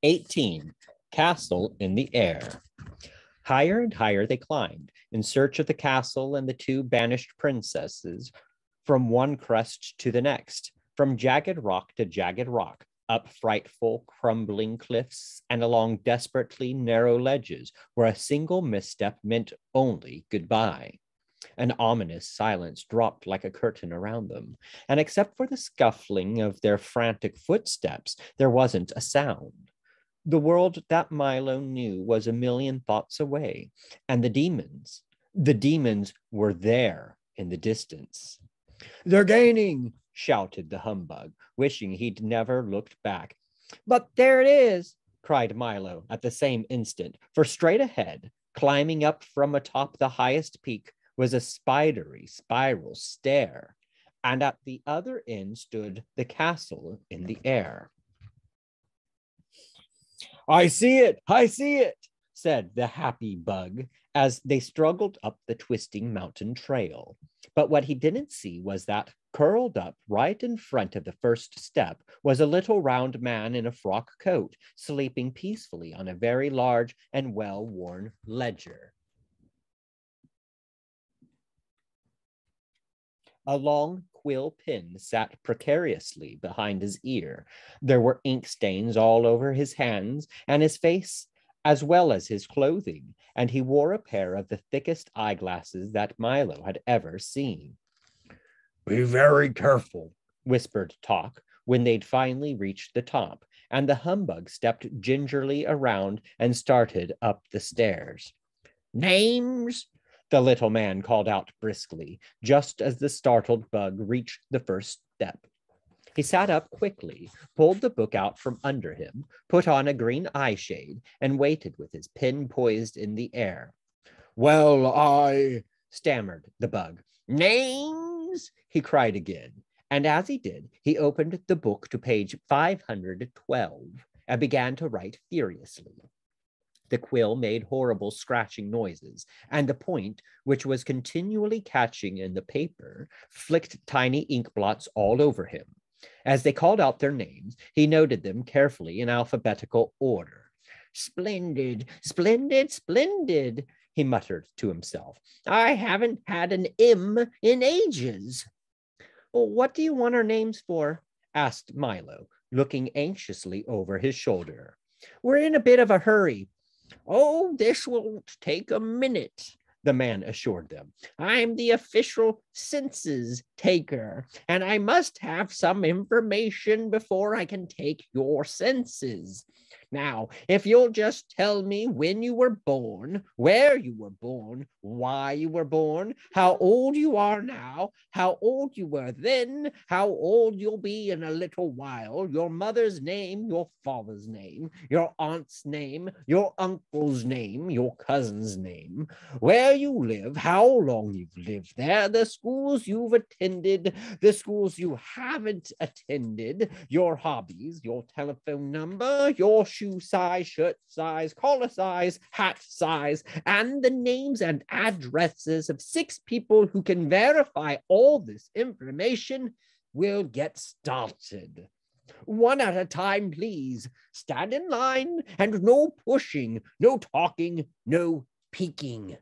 18. Castle in the air. Higher and higher they climbed, in search of the castle and the two banished princesses, from one crest to the next, from jagged rock to jagged rock, up frightful, crumbling cliffs, and along desperately narrow ledges where a single misstep meant only goodbye. An ominous silence dropped like a curtain around them, and except for the scuffling of their frantic footsteps, there wasn't a sound. The world that Milo knew was a million thoughts away, and the demons were there in the distance. They're gaining, shouted the humbug, wishing he'd never looked back. But there it is, cried Milo at the same instant, for straight ahead, climbing up from atop the highest peak, was a spidery spiral stair, and at the other end stood the castle in the air. I see it, said the happy bug as they struggled up the twisting mountain trail. But what he didn't see was that curled up right in front of the first step was a little round man in a frock coat, sleeping peacefully on a very large and well-worn ledger. A long quill pen sat precariously behind his ear. There were ink stains all over his hands and his face, as well as his clothing, and he wore a pair of the thickest eyeglasses that Milo had ever seen. Be very careful, whispered Talk when they'd finally reached the top, and the humbug stepped gingerly around and started up the stairs. Names? The little man called out briskly, just as the startled bug reached the first step. He sat up quickly, pulled the book out from under him, put on a green eye shade, and waited with his pen poised in the air. Well, I stammered the bug. Names? He cried again, and as he did, he opened the book to page 512 and began to write furiously. The quill made horrible scratching noises, and the point, which was continually catching in the paper, flicked tiny ink blots all over him. As they called out their names, he noted them carefully in alphabetical order. Splendid, splendid, splendid, he muttered to himself. I haven't had an M in ages. Well, what do you want our names for? Asked Milo, looking anxiously over his shoulder. We're in a bit of a hurry. Oh, this won't take a minute, the man assured them. I'm the official census taker, and I must have some information before I can take your census. Now, if you'll just tell me when you were born, where you were born, why you were born, how old you are now, how old you were then, how old you'll be in a little while, your mother's name, your father's name, your aunt's name, your uncle's name, your cousin's name, where you live, how long you've lived there, the schools you've attended, the schools you haven't attended, your hobbies, your telephone number, your shoe size, shirt size, collar size, hat size, and the names and addresses of 6 people who can verify all this information, we'll get started. One at a time, please. Stand in line, and no pushing, no talking, no peeking.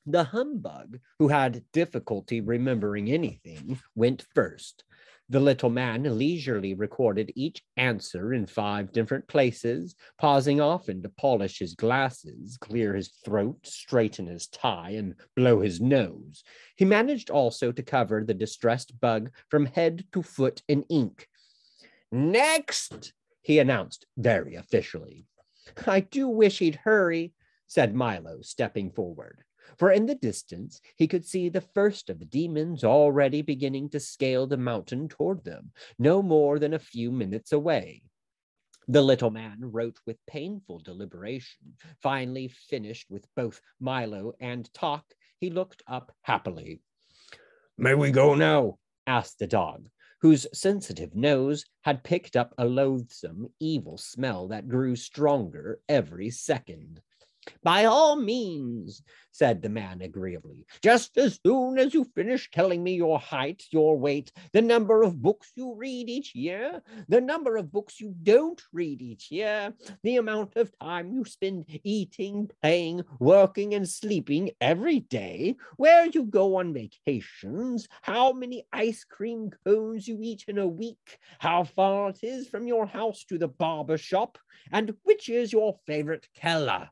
The humbug, who had difficulty remembering anything, went first. The little man leisurely recorded each answer in 5 different places, pausing often to polish his glasses, clear his throat, straighten his tie, and blow his nose. He managed also to cover the distressed bug from head to foot in ink. Next, he announced very officially. I do wish he'd hurry, said Milo, stepping forward. For in the distance, he could see the first of the demons already beginning to scale the mountain toward them, no more than a few minutes away. The little man wrote with painful deliberation. Finally finished with both Milo and Talk, he looked up happily. May we go now? Asked the dog, whose sensitive nose had picked up a loathsome, evil smell that grew stronger every second. By all means, said the man agreeably. Just as soon as you finish telling me your height, your weight, the number of books you read each year, the number of books you don't read each year, the amount of time you spend eating, playing, working, and sleeping every day, where you go on vacations, how many ice cream cones you eat in a week, how far it is from your house to the barber shop, and which is your favorite color.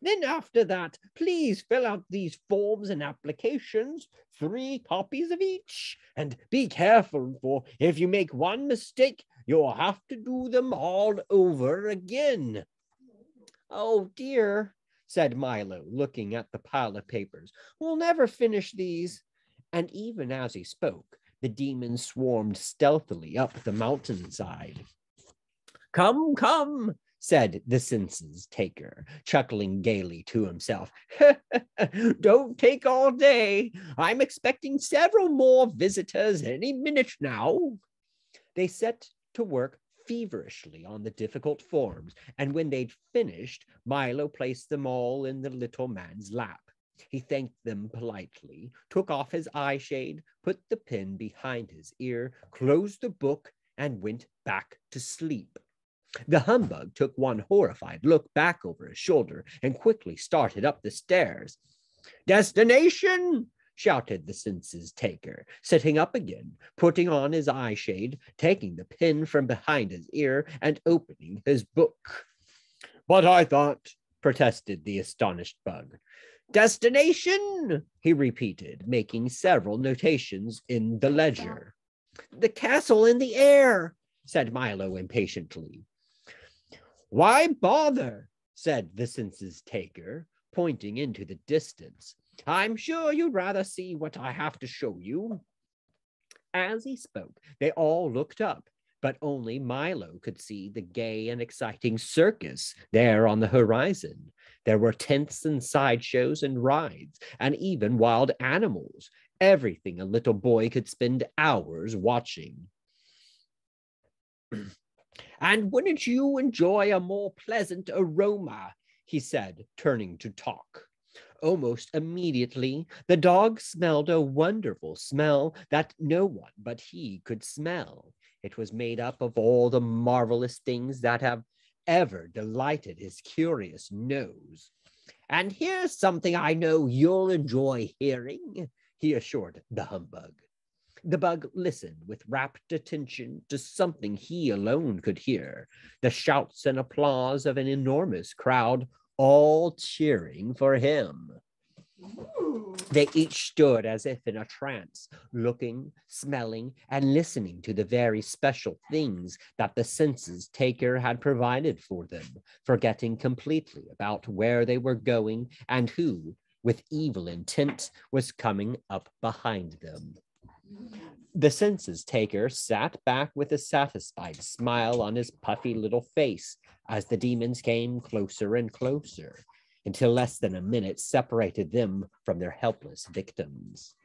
Then after that, please fill out these forms and applications, 3 copies of each, and be careful, for if you make one mistake, you'll have to do them all over again. Oh dear, said Milo, looking at the pile of papers. We'll never finish these. And even as he spoke, the demons swarmed stealthily up the mountainside. Come, come, said the senses taker, chuckling gaily to himself. Don't take all day. I'm expecting several more visitors any minute now. They set to work feverishly on the difficult forms, and when they'd finished, Milo placed them all in the little man's lap. He thanked them politely, took off his eye shade, put the pen behind his ear, closed the book, and went back to sleep. The humbug took one horrified look back over his shoulder and quickly started up the stairs. Destination! Shouted the senses taker, sitting up again, putting on his eye shade, taking the pen from behind his ear, and opening his book. But I thought, protested the astonished bug. Destination, he repeated, making several notations in the ledger. The castle in the air, said Milo impatiently. Why bother, said the senses taker, pointing into the distance. I'm sure you'd rather see what I have to show you. As he spoke, they all looked up, but only Milo could see the gay and exciting circus there on the horizon. There were tents and sideshows and rides, and even wild animals, everything a little boy could spend hours watching. And wouldn't you enjoy a more pleasant aroma? He said, turning to talk. Almost immediately, the dog smelled a wonderful smell that no one but he could smell. It was made up of all the marvelous things that have ever delighted his curious nose. And here's something I know you'll enjoy hearing, he assured the humbug. The bug listened with rapt attention to something he alone could hear, the shouts and applause of an enormous crowd, all cheering for him. They each stood as if in a trance, looking, smelling, and listening to the very special things that the senses taker had provided for them, forgetting completely about where they were going and who, with evil intent, was coming up behind them. The senses taker sat back with a satisfied smile on his puffy little face as the demons came closer and closer, until less than a minute separated them from their helpless victims.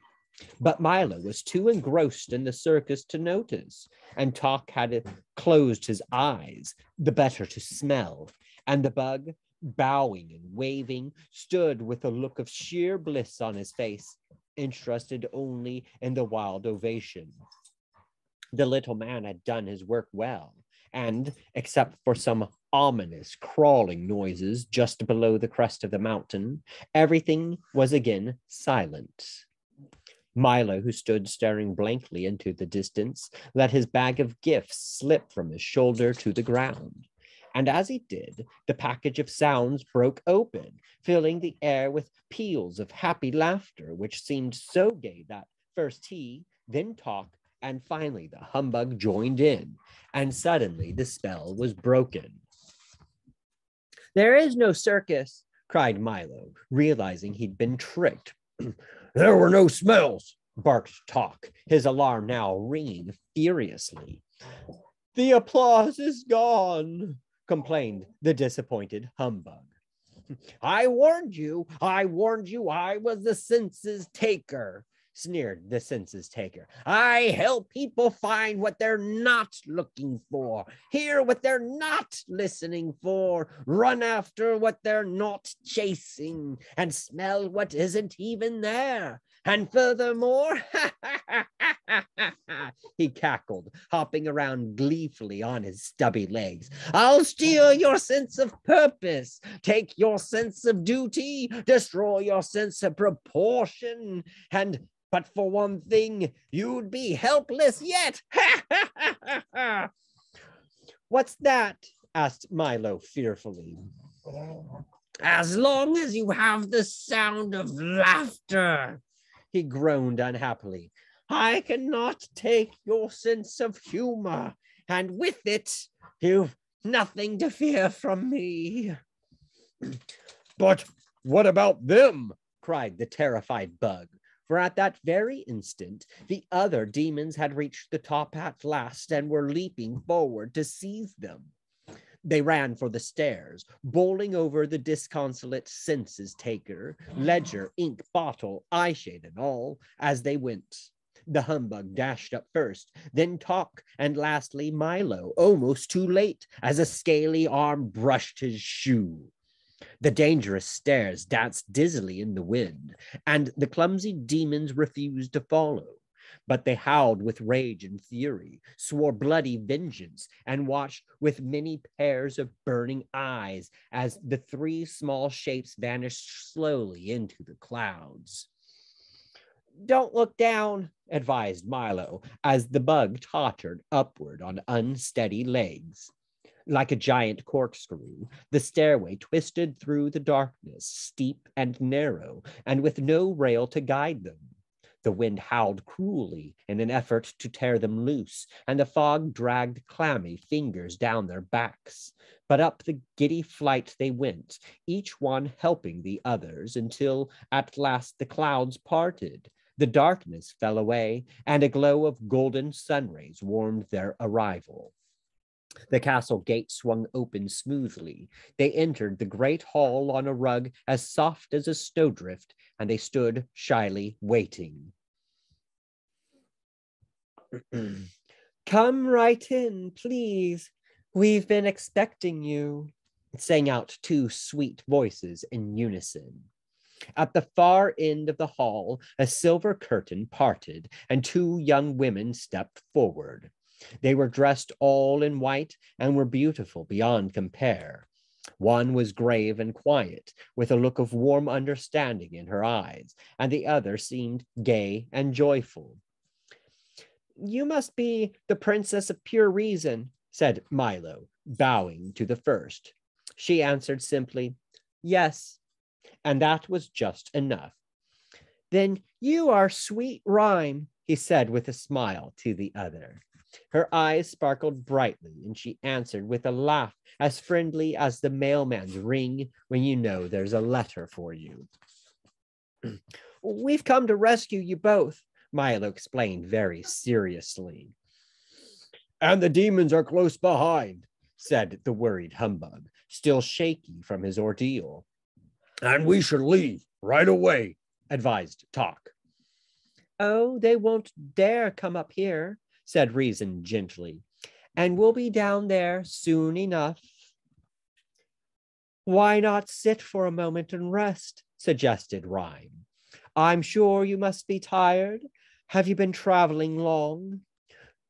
But Milo was too engrossed in the circus to notice, and Talk had closed his eyes, the better to smell, and the bug, bowing and waving, stood with a look of sheer bliss on his face, interested only in the wild ovation. The little man had done his work well, and, except for some ominous crawling noises just below the crest of the mountain, everything was again silent. Milo, who stood staring blankly into the distance, let his bag of gifts slip from his shoulder to the ground. And as he did, the package of sounds broke open, filling the air with peals of happy laughter, which seemed so gay that first he, then Talk, and finally the humbug joined in, and suddenly the spell was broken. There is no circus, cried Milo, realizing he'd been tricked. There were no smells, barked Talk, his alarm now ringing furiously. The applause is gone, complained the disappointed humbug. I warned you, I was the senses taker, sneered the census taker. I help people find what they're not looking for, hear what they're not listening for, run after what they're not chasing, and smell what isn't even there. And furthermore, he cackled, hopping around gleefully on his stubby legs, I'll steal your sense of purpose, take your sense of duty, destroy your sense of proportion, and but for one thing, you'd be helpless yet. What's that? Asked Milo fearfully. As long as you have the sound of laughter, he groaned unhappily. I cannot take your sense of humor, and with it, you've nothing to fear from me. But what about them? Cried the terrified bug. For at that very instant, the other demons had reached the top at last and were leaping forward to seize them. They ran for the stairs, bowling over the disconsolate census taker, ledger, ink, bottle, eyeshade, and all, as they went. The humbug dashed up first, then Talk, and lastly Milo, almost too late, as a scaly arm brushed his shoe. The dangerous stairs danced dizzily in the wind, and the clumsy demons refused to follow. But they howled with rage and fury, swore bloody vengeance, and watched with many pairs of burning eyes as the three small shapes vanished slowly into the clouds. Don't look down, advised Milo, as the bug tottered upward on unsteady legs. Like a giant corkscrew, the stairway twisted through the darkness, steep and narrow, and with no rail to guide them. The wind howled cruelly in an effort to tear them loose, and the fog dragged clammy fingers down their backs. But up the giddy flight they went, each one helping the others, until at last the clouds parted. The darkness fell away, and a glow of golden sunrays warmed their arrival. The castle gate swung open smoothly. They entered the great hall on a rug as soft as a snowdrift, and they stood shyly waiting. Come right in, please. We've been expecting you, sang out two sweet voices in unison. At the far end of the hall, a silver curtain parted, and two young women stepped forward. They were dressed all in white and were beautiful beyond compare. One was grave and quiet, with a look of warm understanding in her eyes, and the other seemed gay and joyful. You must be the Princess of Pure Reason, said Milo, bowing to the first. She answered simply, yes, and that was just enough. Then you are Sweet Rhyme, he said with a smile to the other. Her eyes sparkled brightly, and she answered with a laugh as friendly as the mailman's ring when you know there's a letter for you. We've come to rescue you both, Milo explained very seriously. And the demons are close behind, said the worried humbug, still shaky from his ordeal. And we should leave right away, advised Talk. Oh, they won't dare come up here, said Reason gently, and we'll be down there soon enough. Why not sit for a moment and rest, suggested Rhyme. I'm sure you must be tired. Have you been traveling long?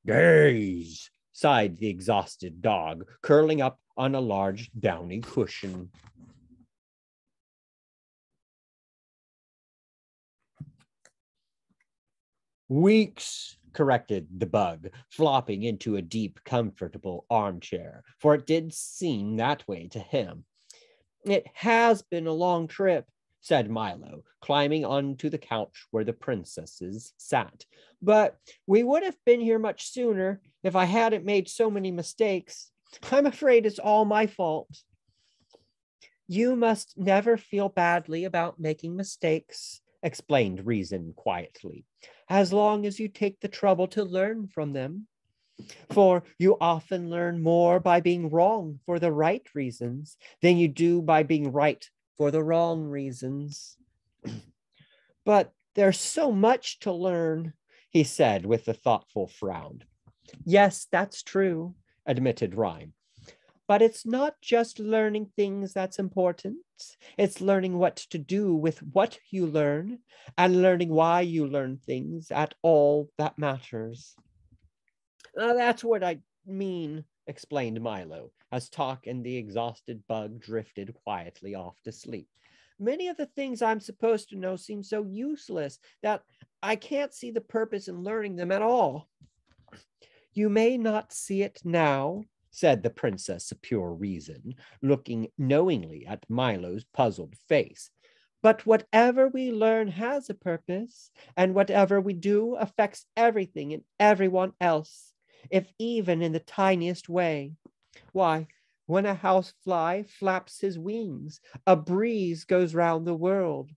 Days, sighed the exhausted dog, curling up on a large downy cushion. Weeks, corrected the bug, flopping into a deep, comfortable armchair, for it did seem that way to him. It has been a long trip, said Milo, climbing onto the couch where the princesses sat. But we would have been here much sooner if I hadn't made so many mistakes. I'm afraid it's all my fault. You must never feel badly about making mistakes, explained Reason quietly, as long as you take the trouble to learn from them. For you often learn more by being wrong for the right reasons than you do by being right for the wrong reasons. But There's so much to learn, he said with a thoughtful frown. Yes, that's true, admitted Rhyme. But it's not just learning things that's important. It's learning what to do with what you learn and learning why you learn things at all that matters. That's what I mean, explained Milo, as Talk and the exhausted bug drifted quietly off to sleep. Many of the things I'm supposed to know seem so useless that I can't see the purpose in learning them at all. You may not see it now, said the princess of pure reason, looking knowingly at Milo's puzzled face. But whatever we learn has a purpose, and whatever we do affects everything and everyone else, if even in the tiniest way. Why, when a housefly flaps his wings, a breeze goes round the world.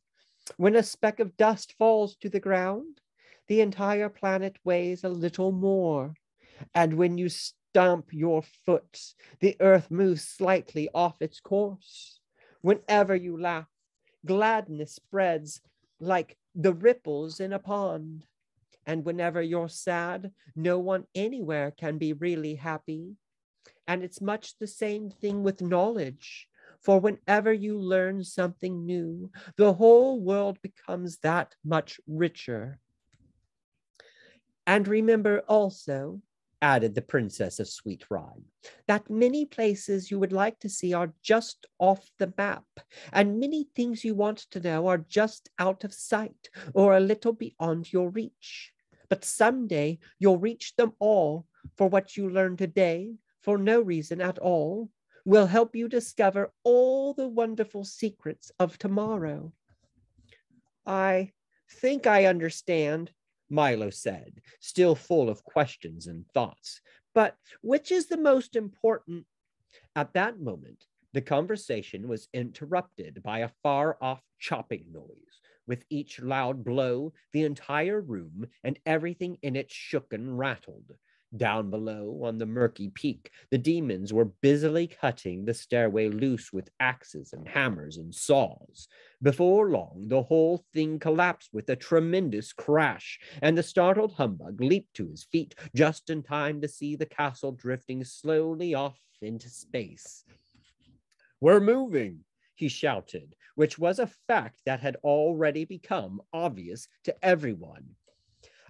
When a speck of dust falls to the ground, the entire planet weighs a little more. And when you stamp your foot, the earth moves slightly off its course. Whenever you laugh, gladness spreads like the ripples in a pond. And whenever you're sad, no one anywhere can be really happy. And it's much the same thing with knowledge. For whenever you learn something new, the whole world becomes that much richer. And remember also, added the princess of sweet rhyme, that many places you would like to see are just off the map, and many things you want to know are just out of sight or a little beyond your reach. But someday you'll reach them all, for what you learn today, for no reason at all, will help you discover all the wonderful secrets of tomorrow. I think I understand, Milo said, still full of questions and thoughts. But which is the most important? At that moment, the conversation was interrupted by a far-off chopping noise. With each loud blow, the entire room and everything in it shook and rattled. Down below, on the murky peak, the demons were busily cutting the stairway loose with axes and hammers and saws. Before long, the whole thing collapsed with a tremendous crash, and the startled humbug leaped to his feet just in time to see the castle drifting slowly off into space. "We're moving," he shouted, which was a fact that had already become obvious to everyone.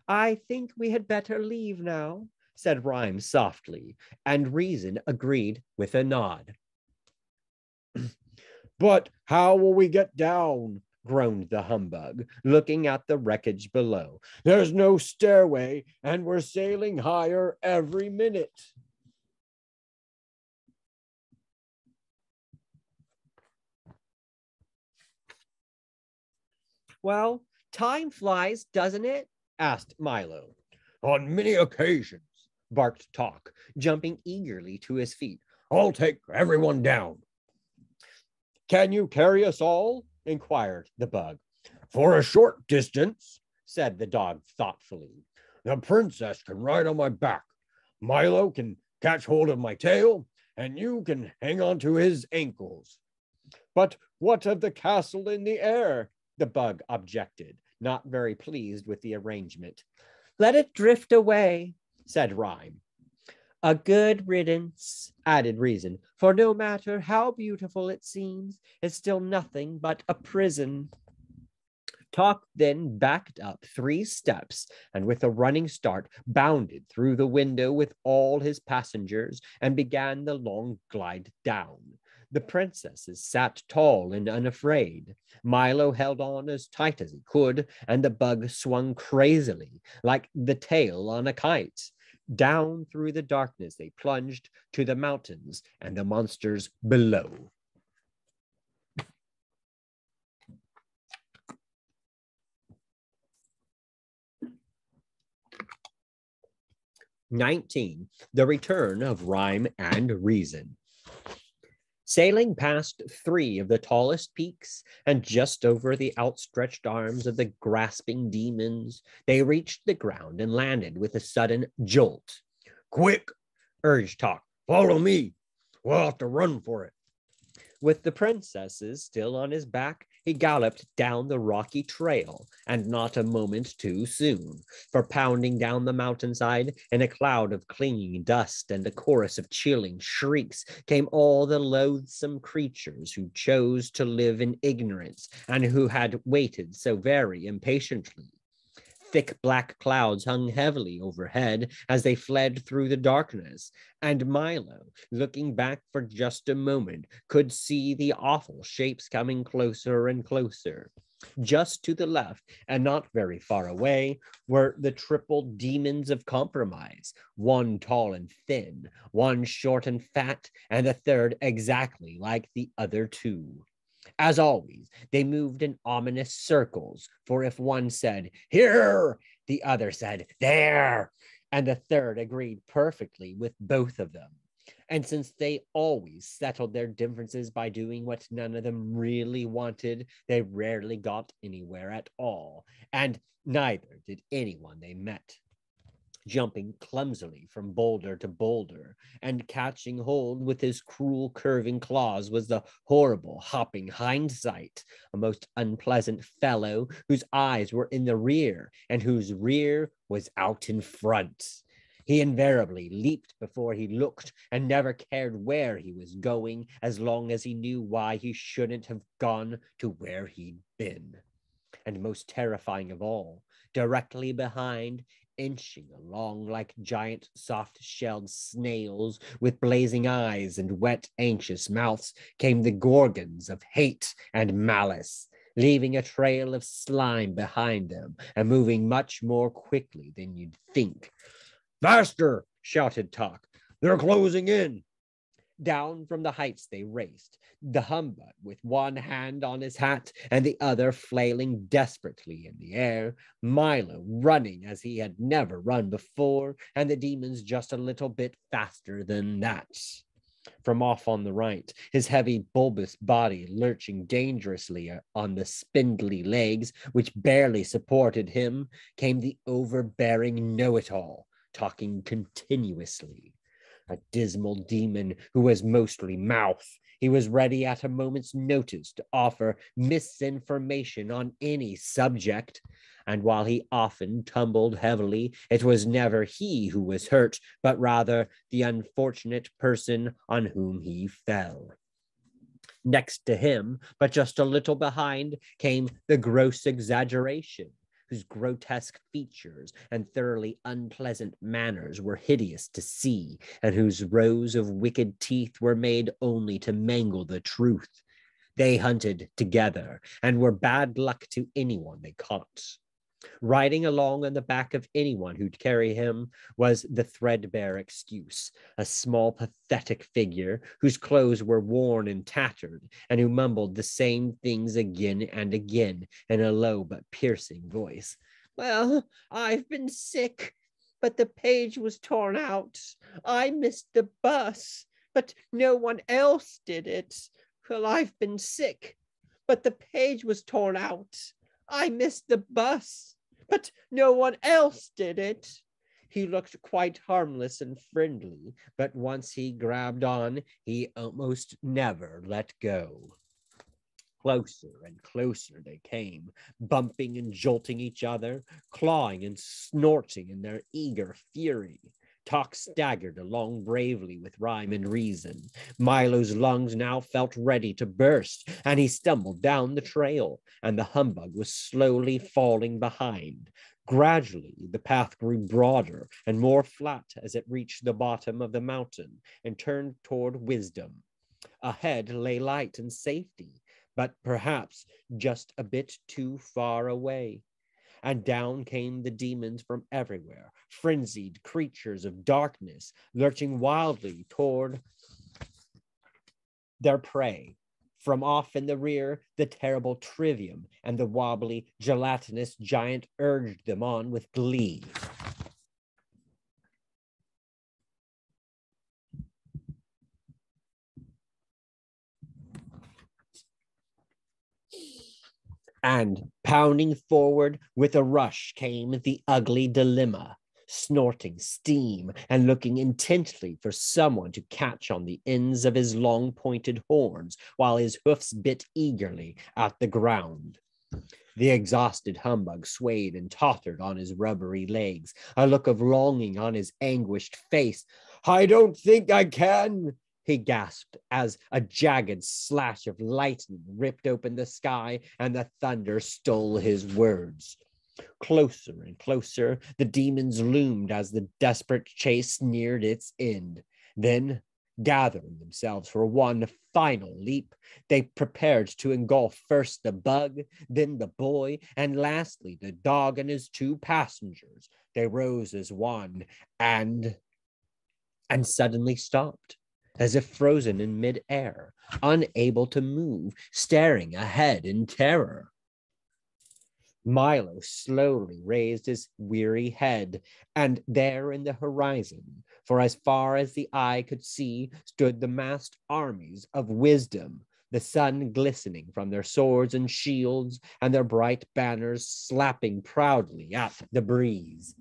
"I think we had better leave now," said Rhyme softly, and Reason agreed with a nod. "But how will we get down?" groaned the humbug, looking at the wreckage below. "There's no stairway, and we're sailing higher every minute." "Well, time flies, doesn't it?" asked Milo. "On many occasions," barked Talk, jumping eagerly to his feet. "I'll take everyone down." "Can you carry us all?" inquired the bug. "For a short distance," said the dog thoughtfully. "The princess can ride on my back. Milo can catch hold of my tail, and you can hang on to his ankles." "But what of the castle in the air?" the bug objected, not very pleased with the arrangement. "Let it drift away," said Rhyme. "A good riddance," added Reason, "for no matter how beautiful it seems, it's still nothing but a prison." Talk then backed up 3 steps and with a running start bounded through the window with all his passengers and began the long glide down. The princesses sat tall and unafraid. Milo held on as tight as he could, and the bug swung crazily, like the tail on a kite. Down through the darkness they plunged to the mountains and the monsters below. "19. The Return of Rhyme and Reason." Sailing past 3 of the tallest peaks and just over the outstretched arms of the grasping demons, they reached the ground and landed with a sudden jolt. "Quick," urged Talk. "Follow me. We'll have to run for it." With the princesses still on his back he galloped down the rocky trail, and not a moment too soon, for pounding down the mountainside in a cloud of clinging dust and a chorus of chilling shrieks came all the loathsome creatures who chose to live in ignorance and who had waited so very impatiently. Thick black clouds hung heavily overhead as they fled through the darkness, and Milo, looking back for just a moment, could see the awful shapes coming closer and closer. Just to the left, and not very far away, were the triple demons of compromise, one tall and thin, one short and fat, and the third exactly like the other two. As always, they moved in ominous circles, for if one said, "Here," the other said, "There," and the third agreed perfectly with both of them. And since they always settled their differences by doing what none of them really wanted, they rarely got anywhere at all, and neither did anyone they met. Jumping clumsily from boulder to boulder and catching hold with his cruel curving claws was the horrible hopping hindsight, a most unpleasant fellow whose eyes were in the rear and whose rear was out in front. He invariably leaped before he looked and never cared where he was going as long as he knew why he shouldn't have gone to where he'd been. And most terrifying of all, directly behind, inching along like giant soft-shelled snails with blazing eyes and wet, anxious mouths, came the gorgons of hate and malice, leaving a trail of slime behind them and moving much more quickly than you'd think. "Faster!" shouted Talk. "They're closing in." Down from the heights they raced, the humbug with one hand on his hat and the other flailing desperately in the air, Milo running as he had never run before, and the demons just a little bit faster than that. From off on the right, his heavy bulbous body lurching dangerously on the spindly legs which barely supported him, came the overbearing know-it-all, talking continuously. A dismal demon who was mostly mouth. He was ready at a moment's notice to offer misinformation on any subject. And while he often tumbled heavily, it was never he who was hurt, but rather the unfortunate person on whom he fell. Next to him, but just a little behind, came the gross exaggeration, whose grotesque features and thoroughly unpleasant manners were hideous to see, and whose rows of wicked teeth were made only to mangle the truth. They hunted together, and were bad luck to anyone they caught. Riding along on the back of anyone who'd carry him was the threadbare excuse, a small, pathetic figure whose clothes were worn and tattered, and who mumbled the same things again and again in a low but piercing voice. "Well, I've been sick, but the page was torn out. I missed the bus, but no one else did it. Well, I've been sick, but the page was torn out. I missed the bus, but no one else did it." He looked quite harmless and friendly, but once he grabbed on, he almost never let go. Closer and closer they came, bumping and jolting each other, clawing and snorting in their eager fury. Talk staggered along bravely with rhyme and reason. Milo's lungs now felt ready to burst, and he stumbled down the trail, and the humbug was slowly falling behind. Gradually, the path grew broader and more flat as it reached the bottom of the mountain and turned toward wisdom. Ahead lay light and safety, but perhaps just a bit too far away. And down came the demons from everywhere, frenzied creatures of darkness, lurching wildly toward their prey. From off in the rear, the terrible Trivium and the wobbly, gelatinous giant urged them on with glee. And pounding forward with a rush came the ugly dilemma. snorting steam and looking intently for someone to catch on the ends of his long pointed horns while his hoofs bit eagerly at the ground. The exhausted humbug swayed and tottered on his rubbery legs, a look of longing on his anguished face. "I don't think I can," he gasped as a jagged slash of lightning ripped open the sky and the thunder stole his words. Closer and closer, the demons loomed as the desperate chase neared its end. Then, gathering themselves for one final leap, they prepared to engulf first the bug, then the boy, and lastly the dog and his two passengers. They rose as one and suddenly stopped, as if frozen in midair, unable to move, staring ahead in terror. Milo slowly raised his weary head, and there in the horizon, for as far as the eye could see, stood the massed armies of wisdom, the sun glistening from their swords and shields, and their bright banners slapping proudly at the breeze.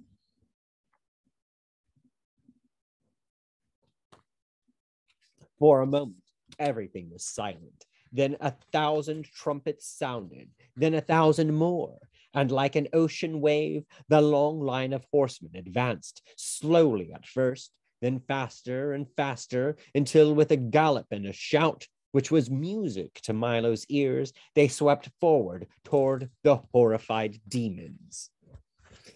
For a moment, everything was silent. Then 1,000 trumpets sounded, then 1,000 more, and like an ocean wave, the long line of horsemen advanced, slowly at first, then faster and faster, until with a gallop and a shout, which was music to Milo's ears, they swept forward toward the horrified demons.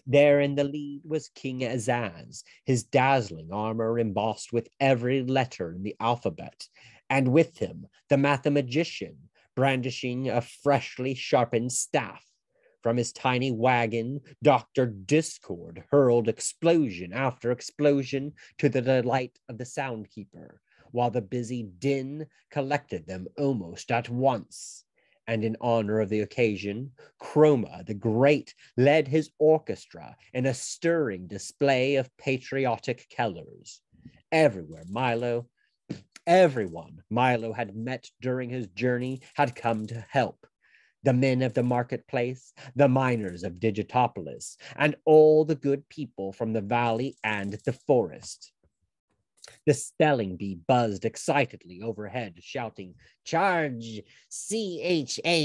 There in the lead was King Azaz, his dazzling armor embossed with every letter in the alphabet, and with him the mathematician, brandishing a freshly sharpened staff. From his tiny wagon, Dr. Discord hurled explosion after explosion to the delight of the soundkeeper, while the busy din collected them almost at once. And in honor of the occasion, Chroma the Great led his orchestra in a stirring display of patriotic colors. Everyone Milo had met during his journey had come to help. The men of the marketplace, the miners of Digitopolis, and all the good people from the valley and the forest. The spelling bee buzzed excitedly overhead, shouting, "Charge! C-H-A-R-G-E!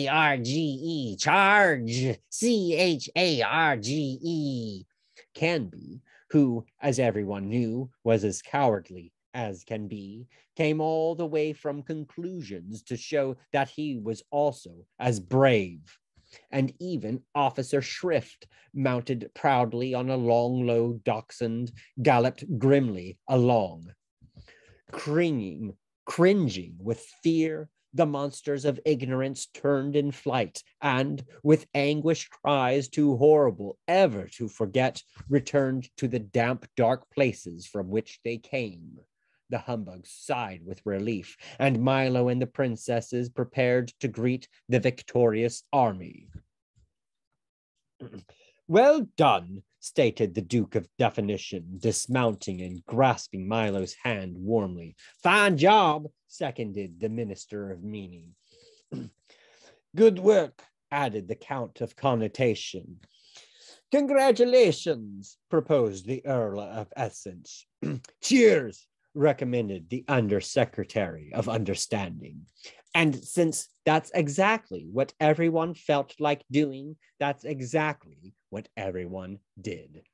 Charge! C-H-A-R-G-E!" Canby, who, as everyone knew, was as cowardly as can be, came all the way from Conclusions to show that he was also as brave. And even Officer Shrift, mounted proudly on a long, low dachshund, galloped grimly along. Cringing with fear, the monsters of ignorance turned in flight, and, with anguished cries too horrible ever to forget, returned to the damp, dark places from which they came. The humbugs sighed with relief, and Milo and the princesses prepared to greet the victorious army. "Well done," stated the Duke of Definition, dismounting and grasping Milo's hand warmly. "Fine job," seconded the Minister of Meaning. "Good work," added the Count of Connotation. "Congratulations," proposed the Earl of Essence. "Cheers," recommended the Undersecretary of Understanding. And since that's exactly what everyone felt like doing, that's exactly what everyone did.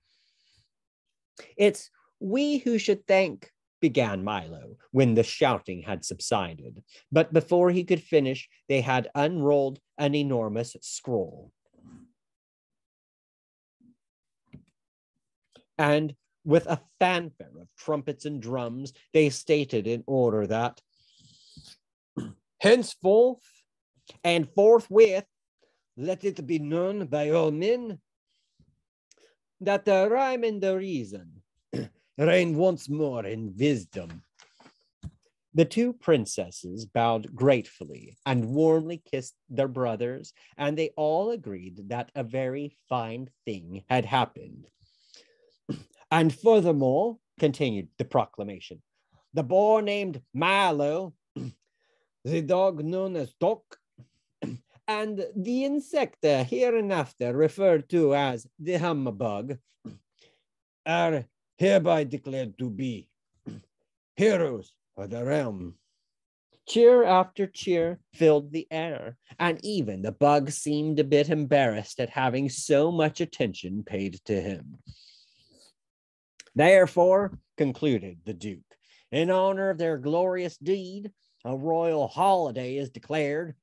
"It's we who should thank," began Milo, when the shouting had subsided. But before he could finish, they had unrolled an enormous scroll. And with a fanfare of trumpets and drums, they stated in order that, "Henceforth and forthwith, let it be known by all men that the rhyme and the reason reign once more in wisdom." The two princesses bowed gratefully and warmly kissed their brothers, and they all agreed that a very fine thing had happened. "And furthermore," continued the proclamation, "the boy named Milo, the dog known as Doc, and the insect hereinafter referred to as the humbug, are hereby declared to be heroes of the realm. Cheer after cheer filled the air, and even the bug seemed a bit embarrassed at having so much attention paid to him. Therefore, concluded the Duke, in honor of their glorious deed, a royal holiday is declared.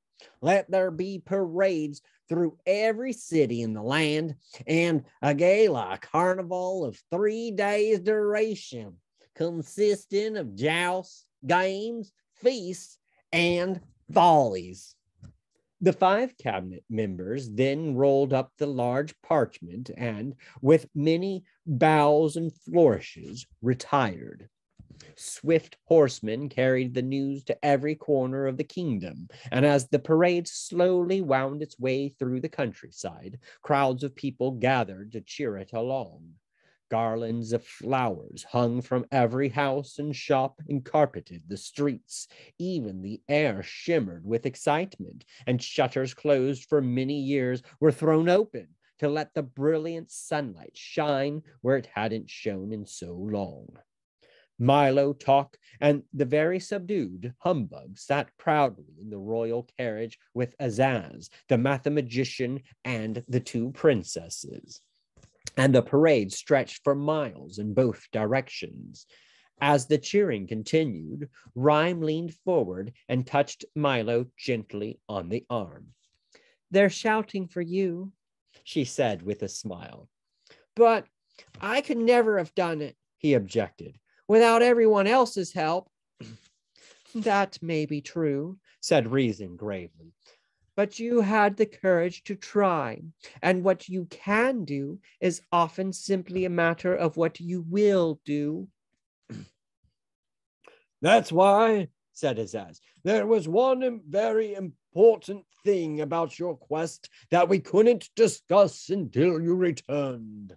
Let there be parades through every city in the land, and a gala carnival of 3 days' duration, consisting of jousts, games, feasts, and follies. The 5 cabinet members then rolled up the large parchment and, with many bows and flourishes, retired. Swift horsemen carried the news to every corner of the kingdom, and as the parade slowly wound its way through the countryside, crowds of people gathered to cheer it along. Garlands of flowers hung from every house and shop and carpeted the streets. Even the air shimmered with excitement, and shutters closed for many years were thrown open to let the brilliant sunlight shine where it hadn't shone in so long. Milo, Talk, and the very subdued Humbug sat proudly in the royal carriage with Azaz, the mathematician, and the 2 princesses. And the parade stretched for miles in both directions. As the cheering continued, Rhyme leaned forward and touched Milo gently on the arm. They're shouting for you, she said with a smile. But I could never have done it, he objected, without everyone else's help. That may be true, said Reason gravely. But you had the courage to try, and what you can do is often simply a matter of what you will do. That's why, said Azaz, there was one very important thing about your quest that we couldn't discuss until you returned.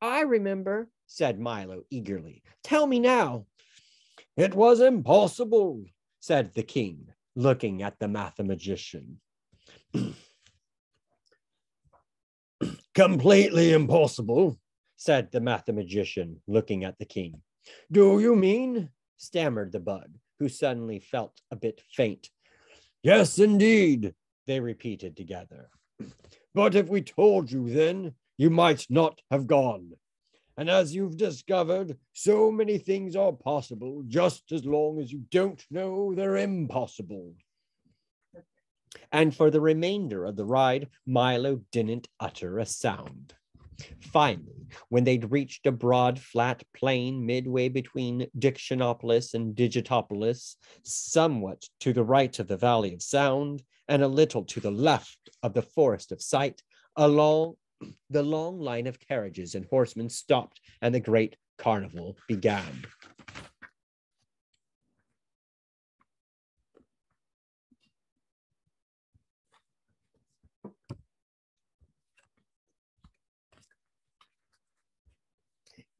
I remember, said Milo eagerly. Tell me now. It was impossible, said the king, looking at the mathematician. Completely impossible, said the mathematician, looking at the king. Do you mean? Stammered the bug, who suddenly felt a bit faint. Yes, indeed, they repeated together. But if we told you then, you might not have gone. And as you've discovered, so many things are possible just as long as you don't know they're impossible. And for the remainder of the ride, Milo didn't utter a sound. Finally, when they'd reached a broad, flat plain midway between Dictionopolis and Digitopolis, somewhat to the right of the Valley of Sound, and a little to the left of the Forest of Sight, along the long line of carriages and horsemen stopped, and the great carnival began.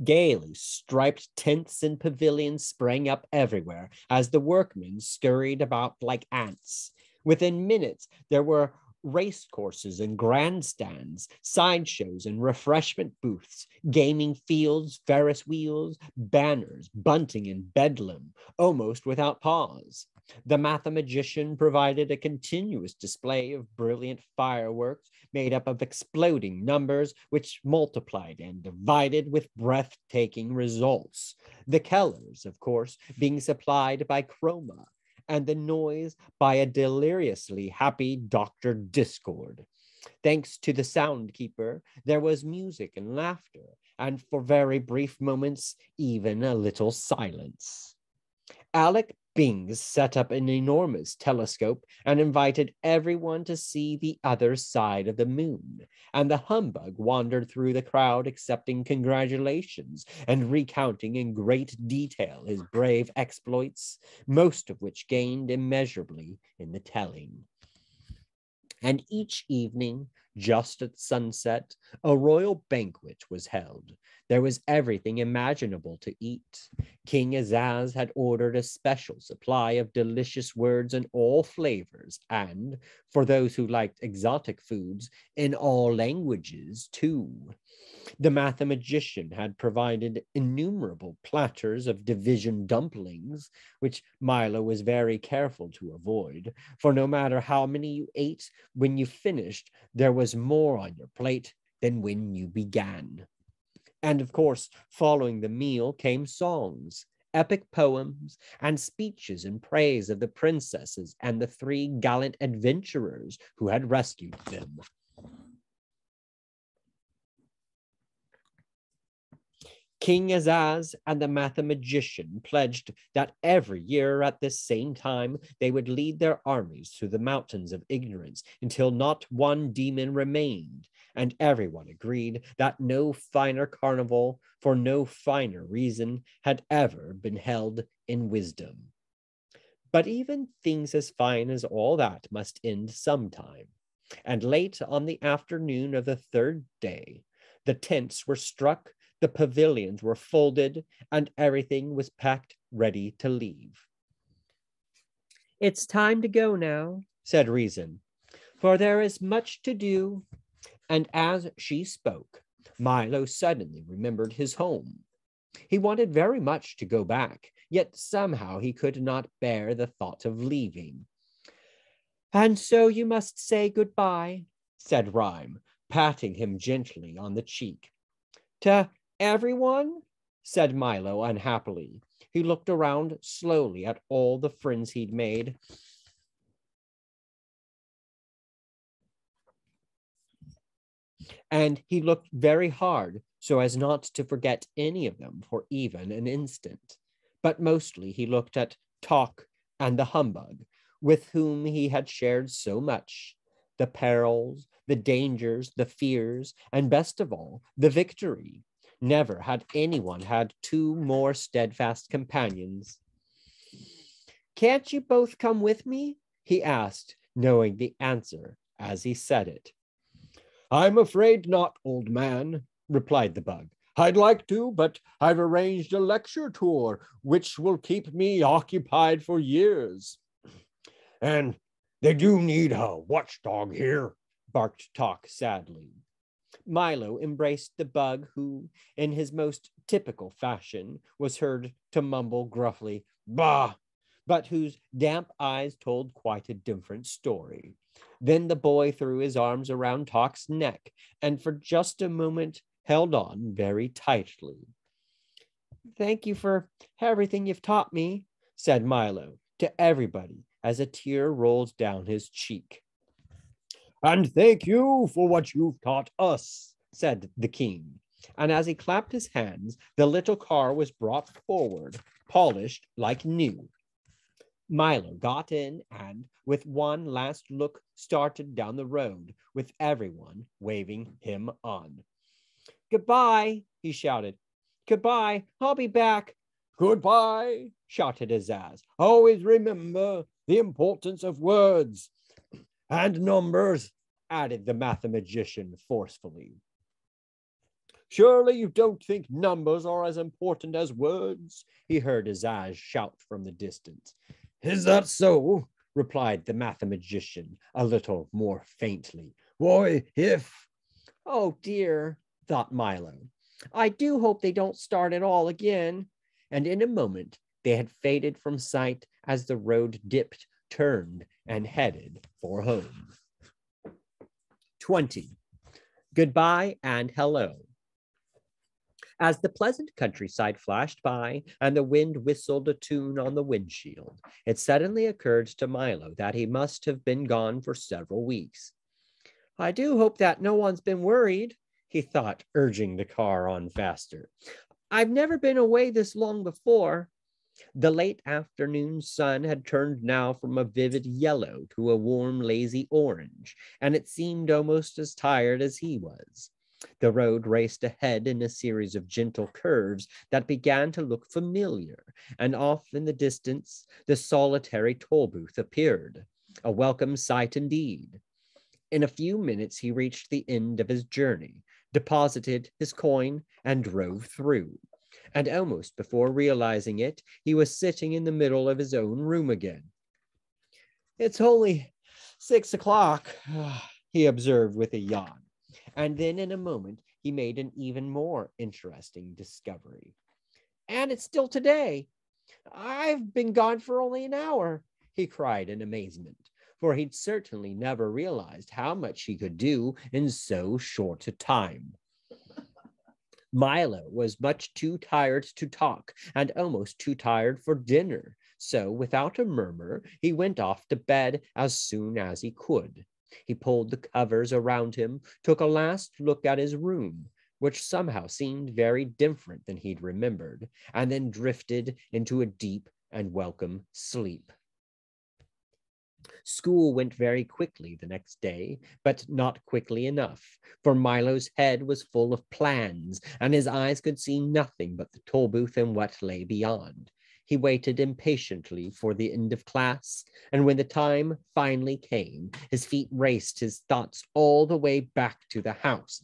Gaily striped tents and pavilions sprang up everywhere as the workmen scurried about like ants. Within minutes, there were race courses and grandstands, sideshows and refreshment booths, gaming fields, Ferris wheels, banners, bunting and bedlam, almost without pause. The mathematician provided a continuous display of brilliant fireworks made up of exploding numbers which multiplied and divided with breathtaking results. The colors, of course, being supplied by Chroma, and the noise by a deliriously happy Dr. Discord. Thanks to the sound keeper, there was music and laughter, and for very brief moments, even a little silence. Alec Bings set up an enormous telescope and invited everyone to see the other side of the moon. And the humbug wandered through the crowd accepting congratulations and recounting in great detail his brave exploits, most of which gained immeasurably in the telling. And each evening, Just at sunset, a royal banquet was held. There was everything imaginable to eat. King Azaz had ordered a special supply of delicious words in all flavors, and, for those who liked exotic foods, in all languages too. The mathematician had provided innumerable platters of division dumplings, which Milo was very careful to avoid, for no matter how many you ate, when you finished, there was more on your plate than when you began. And of course, following the meal came songs, epic poems, and speeches in praise of the princesses and the three gallant adventurers who had rescued them. King Azaz and the mathematician pledged that every year at this same time they would lead their armies through the mountains of ignorance until not one demon remained, and everyone agreed that no finer carnival for no finer reason had ever been held in wisdom. But even things as fine as all that must end sometime, and late on the afternoon of the third day, the tents were struck, the pavilions were folded, and everything was packed ready to leave. "It's time to go now," said Reason, "for there is much to do." And as she spoke, Milo suddenly remembered his home. He wanted very much to go back, yet somehow he could not bear the thought of leaving. "And so you must say goodbye," said Rhyme, patting him gently on the cheek. "To everyone?" said Milo unhappily. He looked around slowly at all the friends he'd made. And he looked very hard so as not to forget any of them for even an instant. But mostly he looked at Talk and the Humbug, with whom he had shared so much, the perils, the dangers, the fears, and best of all, the victory. Never had anyone had two more steadfast companions. "Can't you both come with me?" he asked, knowing the answer as he said it. "I'm afraid not, old man," replied the bug. "I'd like to, but I've arranged a lecture tour, which will keep me occupied for years. And they do need a watchdog here," barked Talk sadly. Milo embraced the bug, who, in his most typical fashion, was heard to mumble gruffly, "Bah!" but whose damp eyes told quite a different story. Then the boy threw his arms around Talk's neck and for just a moment held on very tightly. "Thank you for everything you've taught me," said Milo to everybody as a tear rolled down his cheek. "And thank you for what you've taught us," said the king. And as he clapped his hands, the little car was brought forward, polished like new. Milo got in and, with one last look, started down the road, with everyone waving him on. "Goodbye," he shouted. "Goodbye, I'll be back." "Goodbye," shouted Azaz. "Always remember the importance of words." "And numbers," added the mathematician forcefully. "Surely you don't think numbers are as important as words?" he heard Azaz shout from the distance. "Is that so?" replied the mathematician a little more faintly. "Why, if—" "Oh dear," thought Milo. "I do hope they don't start it all again." And in a moment, they had faded from sight as the road dipped, turned, and headed for home. 20. Goodbye and hello. As the pleasant countryside flashed by and the wind whistled a tune on the windshield, it suddenly occurred to Milo that he must have been gone for several weeks. "I do hope that no one's been worried," he thought, urging the car on faster. "I've never been away this long before." The late afternoon sun had turned now from a vivid yellow to a warm, lazy orange, and it seemed almost as tired as he was. The road raced ahead in a series of gentle curves that began to look familiar, and off in the distance, the solitary Tollbooth appeared, a welcome sight indeed. In a few minutes, he reached the end of his journey, deposited his coin, and drove through. And almost before realizing it, he was sitting in the middle of his own room again. "It's only 6 o'clock," he observed with a yawn. And then in a moment, he made an even more interesting discovery. "And it's still today. I've been gone for only an hour," he cried in amazement, for he'd certainly never realized how much he could do in so short a time. Milo was much too tired to talk and almost too tired for dinner, so without a murmur, he went off to bed as soon as he could. He pulled the covers around him, took a last look at his room, which somehow seemed very different than he'd remembered, and then drifted into a deep and welcome sleep. School went very quickly the next day, but not quickly enough, for Milo's head was full of plans, and his eyes could see nothing but the Tollbooth and what lay beyond. He waited impatiently for the end of class, and when the time finally came, his feet raced his thoughts all the way back to the house.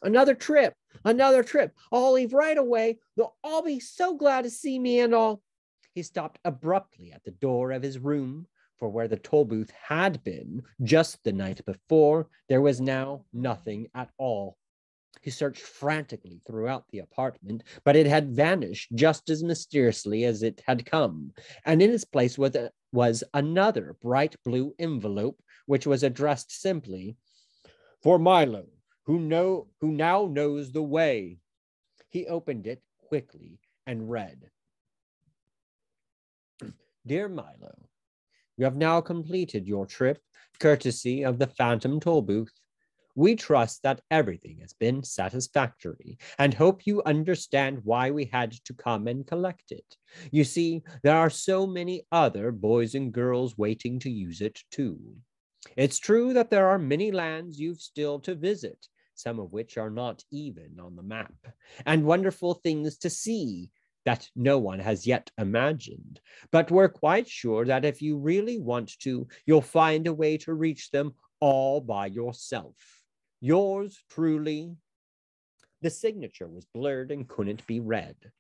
Another trip. I'll leave right away. They'll all be so glad to see me and all." He stopped abruptly at the door of his room, for where the Tollbooth had been just the night before, there was now nothing at all. He searched frantically throughout the apartment, but it had vanished just as mysteriously as it had come, and in its place was another bright blue envelope, which was addressed simply, "For Milo, who now knows the way." He opened it quickly and read, "Dear Milo, you have now completed your trip, courtesy of the Phantom Tollbooth. We trust that everything has been satisfactory and hope you understand why we had to come and collect it. You see, there are so many other boys and girls waiting to use it too. It's true that there are many lands you've still to visit, some of which are not even on the map, and wonderful things to see that no one has yet imagined. But we're quite sure that if you really want to, you'll find a way to reach them all by yourself. Yours truly." The signature was blurred and couldn't be read.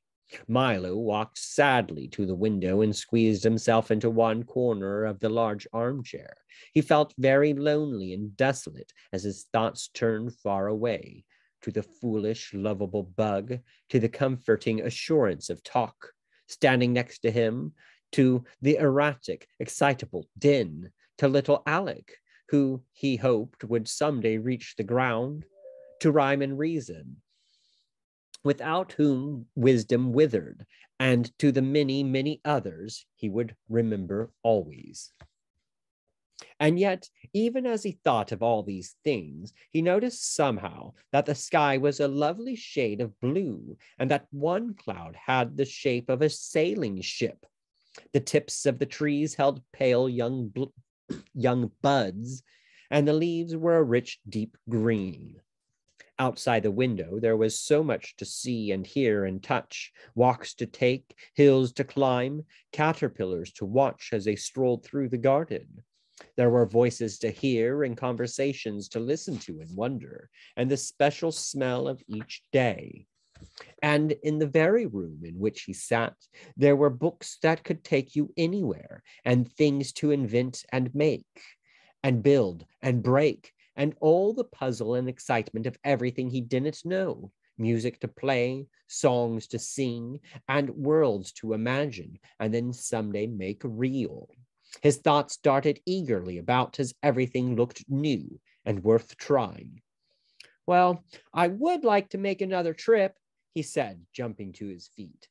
Milo walked sadly to the window and squeezed himself into one corner of the large armchair. He felt very lonely and desolate as his thoughts turned far away, to the foolish, lovable bug, to the comforting assurance of talk, standing next to him, to the erratic, excitable Din, to little Alec, who he hoped would someday reach the ground, to Rhyme and Reason, without whom wisdom withered, and to the many, many others he would remember always. And yet, even as he thought of all these things, he noticed somehow that the sky was a lovely shade of blue, and that one cloud had the shape of a sailing ship. The tips of the trees held pale young buds, and the leaves were a rich, deep green. Outside the window, there was so much to see and hear and touch, walks to take, hills to climb, caterpillars to watch as they strolled through the garden. There were voices to hear and conversations to listen to and wonder, and the special smell of each day. And in the very room in which he sat, there were books that could take you anywhere, and things to invent and make, and build and break, and all the puzzle and excitement of everything he didn't know, music to play, songs to sing, and worlds to imagine, and then someday make real. His thoughts darted eagerly about as everything looked new and worth trying. "Well, I would like to make another trip," he said, jumping to his feet,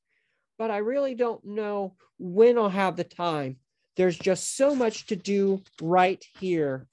"but I really don't know when I'll have the time. There's just so much to do right here."